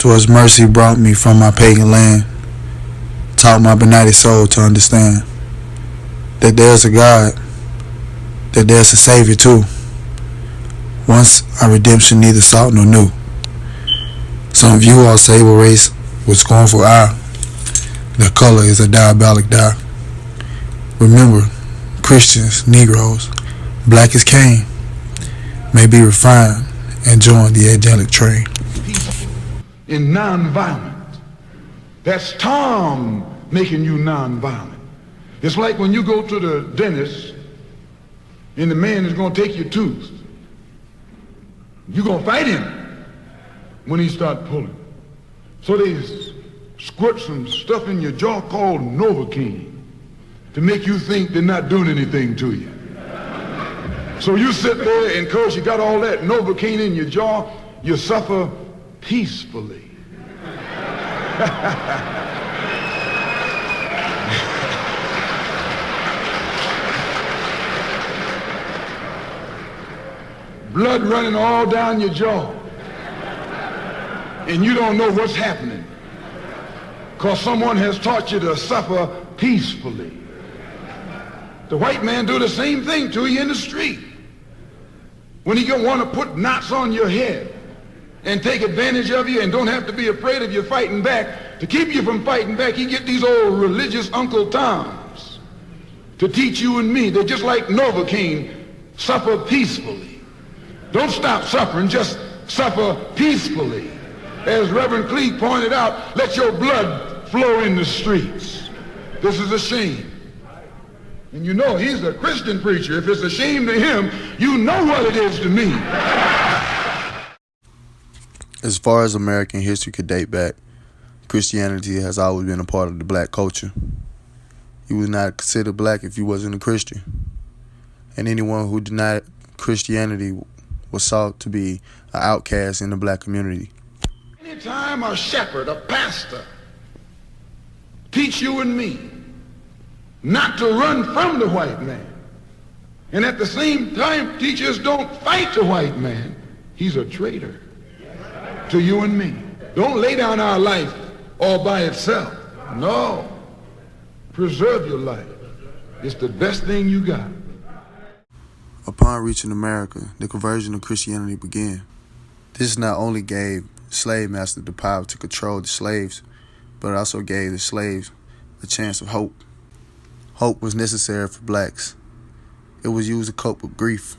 Towards mercy brought me from my pagan land, taught my benighted soul to understand that there's a God, that there's a Savior too. Once our redemption neither sought nor knew. Some view our sable race with scornful eye. Their color is a diabolic dye. Remember, Christians, Negroes, black as Cain, may be refined and join the angelic train. Peaceful and non-violent. That's Tom making you non-violent. It's like when you go to the dentist and the man is going to take your tooth. You're going to fight him when he start pulling. So they squirt some stuff in your jaw called Novocaine to make you think they're not doing anything to you. So you sit there, and because you got all that Novocaine in your jaw, you suffer peacefully. Blood running all down your jaw. And you don't know what's happening because someone has taught you to suffer peacefully. The white man do the same thing to you in the street. When he want to put knots on your head and take advantage of you and don't have to be afraid of you fighting back, to keep you from fighting back, he get these old religious Uncle Toms to teach you and me. They're just like Novocaine, suffer peacefully. Don't stop suffering, just suffer peacefully. As Reverend Cleave pointed out, let your blood flow in the streets. This is a shame. And you know he's a Christian preacher. If it's a shame to him, you know what it is to me. As far as American history could date back, Christianity has always been a part of the black culture. You was not considered black if you wasn't a Christian. And anyone who denied Christianity was sought to be an outcast in the black community. Anytime a shepherd, a pastor, teach you and me not to run from the white man, and at the same time teachers don't fight the white man, he's a traitor to you and me. Don't lay down our life all by itself. No. Preserve your life. It's the best thing you got. Upon reaching America, the conversion of Christianity began. This not only gave slave masters the power to control the slaves, but it also gave the slaves a chance of hope. Hope was necessary for blacks. It was used to cope with grief.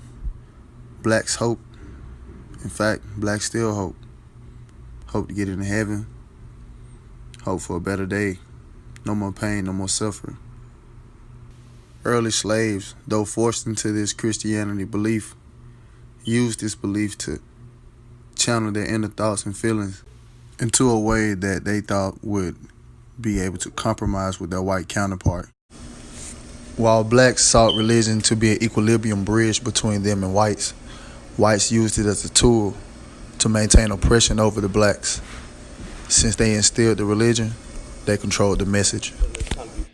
Blacks hope. In fact, blacks still hope. Hope to get into heaven. Hope for a better day. No more pain, no more suffering. Early slaves, though forced into this Christianity belief, used this belief to channel their inner thoughts and feelings into a way that they thought would be able to compromise with their white counterpart. While blacks sought religion to be an equilibrium bridge between them and whites, whites used it as a tool to maintain oppression over the blacks. Since they instilled the religion, they controlled the message.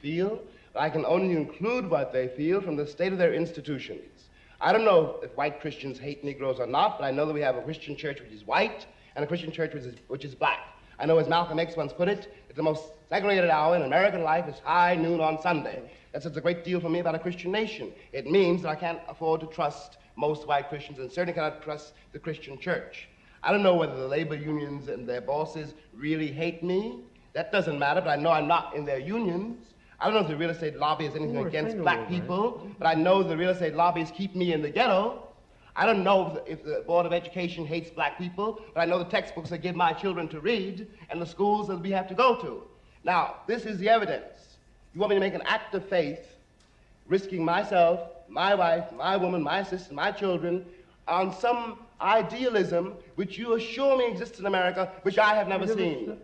Feel, I can only include what they feel from the state of their institutions. I don't know if white Christians hate Negroes or not, but I know that we have a Christian church which is white and a Christian church which is black. I know, as Malcolm X once put it, it's the most segregated hour in American life is high noon on Sunday. That says a great deal for me about a Christian nation. It means that I can't afford to trust most white Christians and certainly cannot trust the Christian church. I don't know whether the labor unions and their bosses really hate me. That doesn't matter, but I know I'm not in their unions. I don't know if the real estate lobby is anything against black people, but I know the real estate lobbies keep me in the ghetto. I don't know if the Board of Education hates black people, but I know the textbooks they give my children to read and the schools that we have to go to. Now, this is the evidence. You want me to make an act of faith, risking myself, my wife, my woman, my sister, my children, on some idealism which you assure me exists in America, which I have never seen.